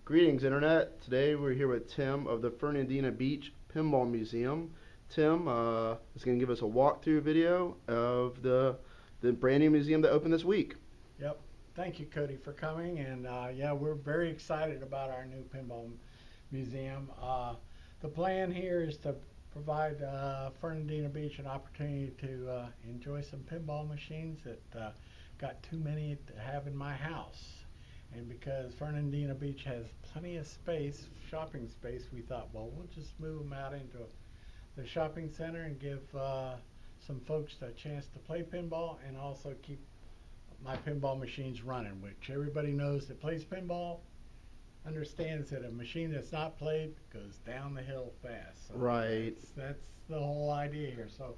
Greetings, Internet. Today we're here with Tim of the Fernandina Beach Pinball Museum. Tim is going to give us a walkthrough video of the brand new museum that opened this week. Yep. Thank you, Cody, for coming. And yeah, we're very excited about our new pinball museum. The plan here is to provide Fernandina Beach an opportunity to enjoy some pinball machines that got too many to have in my house. And because Fernandina Beach has plenty of space, shopping space, we thought, well, we'll just move them out into the shopping center and give some folks a chance to play pinball and also keep my pinball machines running, which everybody knows that plays pinball understands that a machine that's not played goes down the hill fast. So Right. that's the whole idea here. So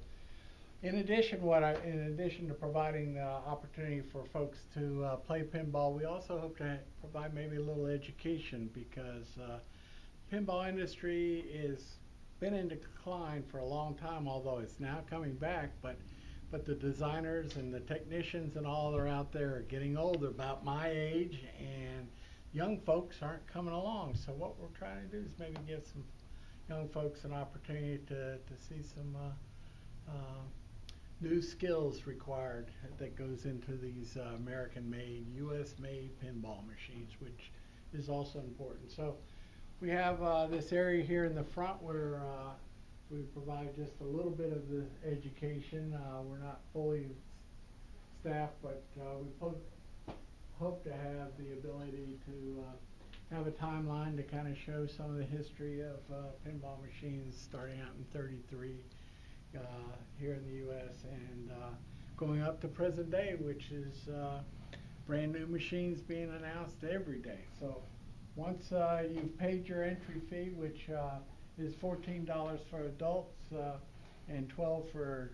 in addition to providing the opportunity for folks to play pinball, we also hope to provide maybe a little education because pinball industry is been in decline for a long time, although it's now coming back, but the designers and the technicians and all that are out there are getting older, about my age, and young folks aren't coming along. So what we're trying to do is maybe give some young folks an opportunity to see some new skills required that goes into these American-made, U.S.-made pinball machines, which is also important. So we have this area here in the front where we provide just a little bit of the education. We're not fully staffed, but we hope to have the ability to have a timeline to kind of show some of the history of pinball machines starting out in '33 here in the U.S. and going up to present day, which is brand new machines being announced every day. So once you've paid your entry fee, which is $14 for adults and $12 for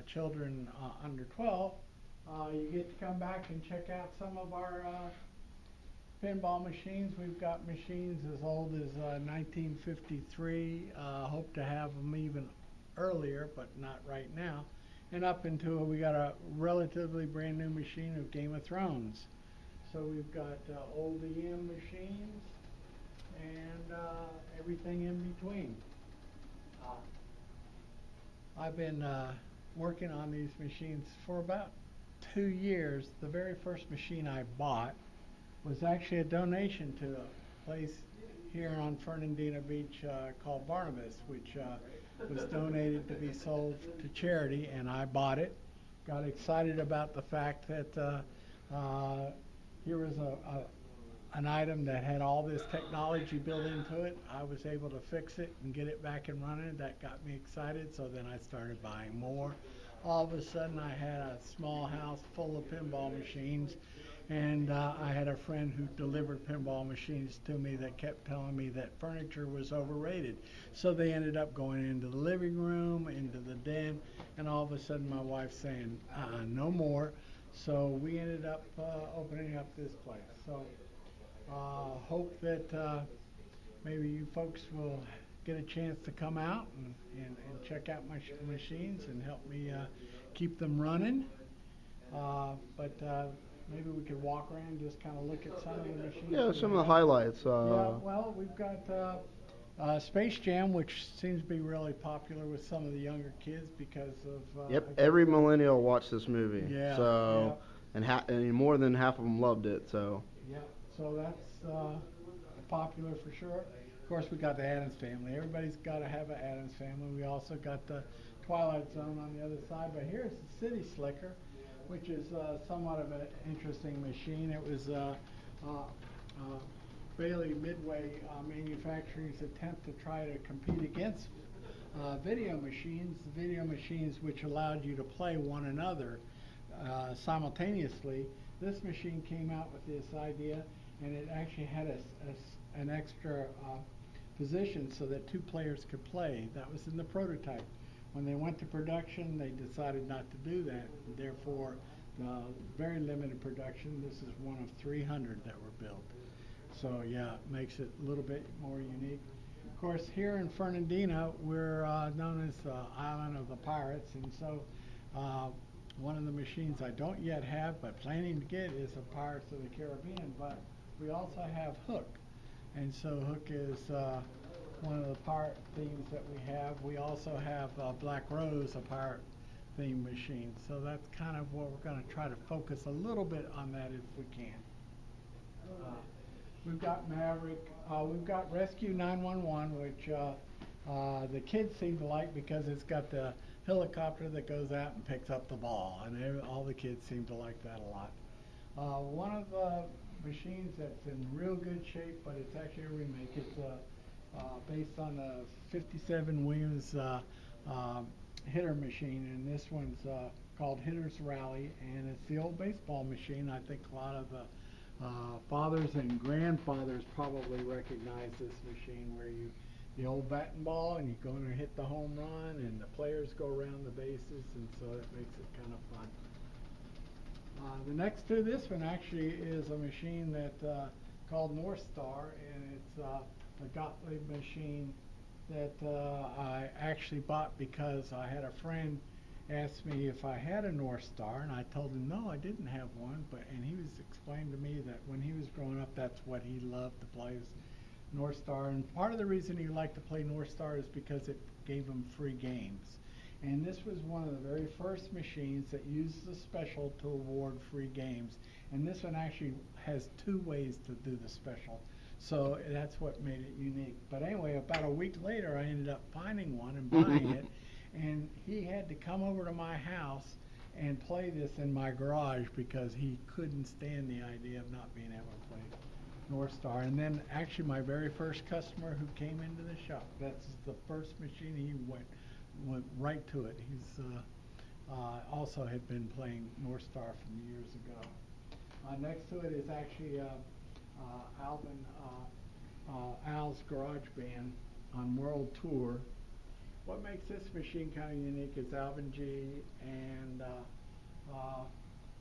children under 12, you get to come back and check out some of our pinball machines. We've got machines as old as 1953. Hope to have them even earlier, but not right now. And up until we got a relatively brand new machine of Game of Thrones. So we've got old EM machines and everything in between. I've been working on these machines for about 2 years. The very first machine I bought was actually a donation to a place here on Fernandina Beach called Barnabas, which was donated to be sold to charity, and I bought it. Got excited about the fact that here was an item that had all this technology built into it. I was able to fix it and get it back and running. That got me excited, so then I started buying more. All of a sudden I had a small house full of pinball machines, and I had a friend who delivered pinball machines to me that kept telling me that furniture was overrated. So they ended up going into the living room, into the den, and all of a sudden my wife saying, no more. So we ended up opening up this place. So hope that maybe you folks will get a chance to come out and check out my machines and help me keep them running. But maybe we could walk around and just kind of look at some of the machines. Yeah, some of the highlights. Yeah, well, we've got Space Jam, which seems to be really popular with some of the younger kids because of... Yep, every millennial watched this movie. Yeah. So, Yeah. And more than half of them loved it. So. Yeah, so that's popular for sure. Of course, we got the Addams Family. Everybody's got to have an Addams Family. We also got the Twilight Zone on the other side. But here's the City Slicker, which is somewhat of an interesting machine. It was Bailey Midway Manufacturing's attempt to try to compete against video machines which allowed you to play one another simultaneously. This machine came out with this idea, and it actually had an extra position so that 2 players could play. That was in the prototype. When they went to production, they decided not to do that. Therefore, very limited production. This is one of 300 that were built. So yeah, it makes it a little bit more unique. Of course, here in Fernandina, we're known as the Island of the Pirates, and so one of the machines I don't yet have but planning to get is a Pirates of the Caribbean, but we also have Hook. And so Hook is one of the pirate themes that we have. We also have Black Rose, a pirate theme machine. So that's kind of what we're going to try to focus a little bit on that if we can. We've got Maverick. We've got Rescue 911, which the kids seem to like because it's got the helicopter that goes out and picks up the ball, and all the kids seem to like that a lot. One of the machines that's in real good shape, but it's actually a remake. It's based on a 57 Williams hitter machine, and this one's called Hitter's Rally, and it's the old baseball machine. I think a lot of the fathers and grandfathers probably recognize this machine, where the old bat and ball, and you go in and hit the home run, and the players go around the bases, and so it makes it kind of fun. The next to this one actually is a machine that called North Star, and it's the Gottlieb machine that I actually bought because I had a friend asked me if I had a North Star, and I told him no, I didn't have one, and he was explaining to me that when he was growing up, that's what he loved to play, is North Star. And part of the reason he liked to play North Star is because it gave him free games. And this was one of the very first machines that used the special to award free games. And this one actually has two ways to do the special. So that's what made it unique. But anyway, about a week later, I ended up finding one and buying it. And he had to come over to my house and play this in my garage because he couldn't stand the idea of not being able to play North Star. And then actually my very first customer who came into the shop, that's the first machine, he went right to it. He's also had been playing North Star from years ago. Next to it is actually Al's Garage Band on World Tour. What makes this machine kind of unique is Alvin G. and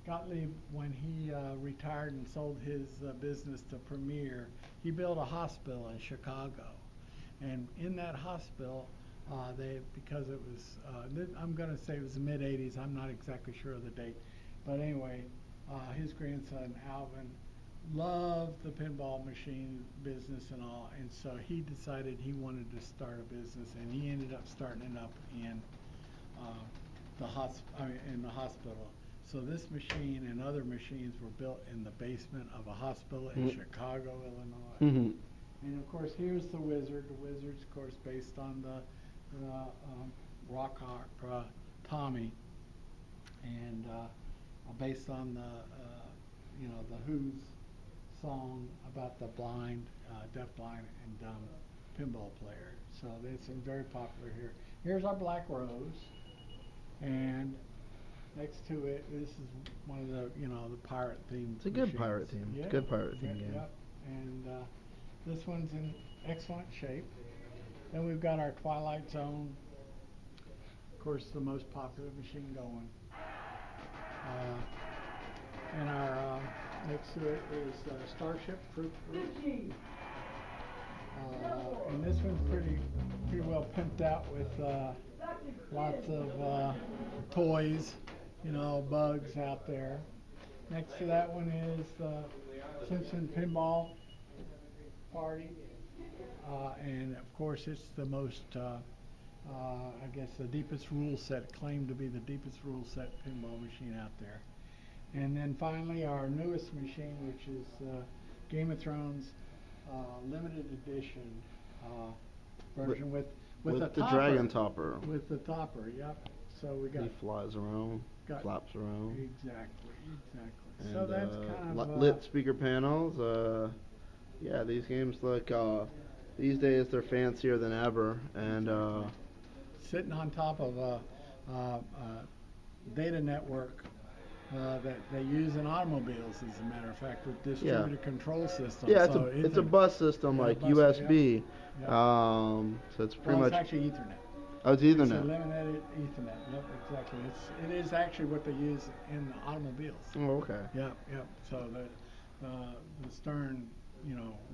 Gottlieb, when he retired and sold his business to Premier, he built a hospital in Chicago. And in that hospital, because it was, I'm going to say it was the mid-'80s, I'm not exactly sure of the date, but anyway, his grandson Alvin loved the pinball machine business and all, and so he decided he wanted to start a business, and he ended up starting it up in the hospital. So this machine and other machines were built in the basement of a hospital in Chicago, Illinois. And of course, here's the Wizard. The Wizard's, of course, based on the rock opera Tommy, and based on the Who's song about the blind, deaf-blind, and dumb pinball player. So it's very popular here. Here's our Black Rose, and next to it, this is one of the the pirate theme. It's a good pirate theme. Yeah. It's a good pirate theme game. Yep. And this one's in excellent shape. Then we've got our Twilight Zone, of course, the most popular machine going. And our next to it is Starship Fruit Fruit. And this one's pretty well pimped out with lots of toys, bugs out there. Next to that one is the Simpson Pinball Party. And of course, it's the most, I guess, the deepest rule set, claimed to be the deepest rule set pinball machine out there. And then finally, our newest machine, which is Game of Thrones limited edition version with the topper, dragon topper. With the topper, yep. So we got. He flies around, flaps around. Exactly. And, so that's kind of lit speaker panels. Yeah, these games look. These days they're fancier than ever, and sitting on top of a data network that they use in automobiles, as a matter of fact, with distributed control systems. Yeah, so it's a bus system like USB. Yeah. So it's pretty much. It's actually Ethernet. Oh, it's Ethernet. It's a limited Ethernet. Yep, exactly. It is actually what they use in the automobiles. Oh, okay. Yep. So the Stern,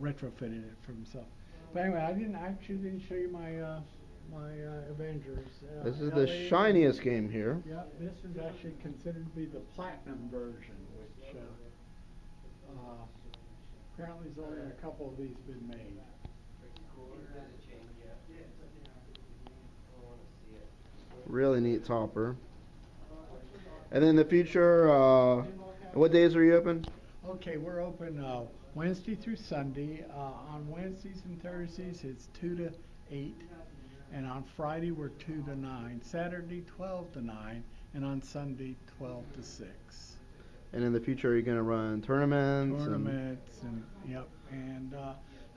retrofitted it for himself. But anyway, I didn't show you my my Avengers. This is the shiniest game here. Yeah, this is actually considered to be the platinum version, which of Apparently there's only a couple of these been made. Really neat topper. And then in the future, what days are you open? Okay, we're open Wednesday through Sunday. On Wednesdays and Thursdays, it's 2 to 8. And on Friday, we're 2 to 9. Saturday, 12 to 9. And on Sunday, 12 to 6. And in the future, are you going to run tournaments? And yep. And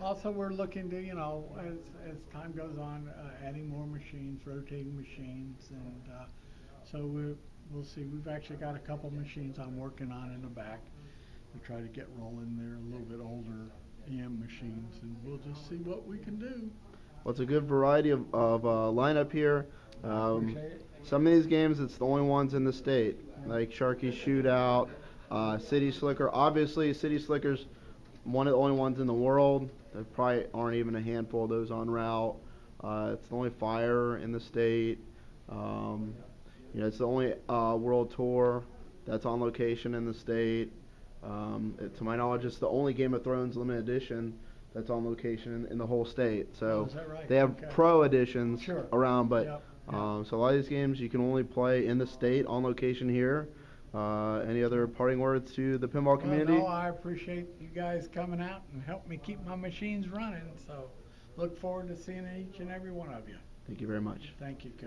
also, we're looking to, as time goes on, adding more machines, rotating machines. And so we'll see. We've actually got a couple machines I'm working on in the back to try to get rolling. They're a little bit older EM machines, and we'll just see what we can do. Well, it's a good variety of lineup here. Some of these games, it's the only ones in the state, like Sharky Shootout, City Slicker. Obviously, City Slicker's one of the only ones in the world. There probably aren't even a handful of those on route. It's the only fire in the state. It's the only world tour that's on location in the state. To my knowledge, it's the only Game of Thrones limited edition that's on location in the whole state. So is that right? they have pro editions Sure. around, but Yep. so a lot of these games you can only play in the state on location here. Any other parting words to the pinball community? Well, no, I appreciate you guys coming out and helping me keep my machines running. So look forward to seeing each and every one of you. Thank you very much. Thank you, Coach.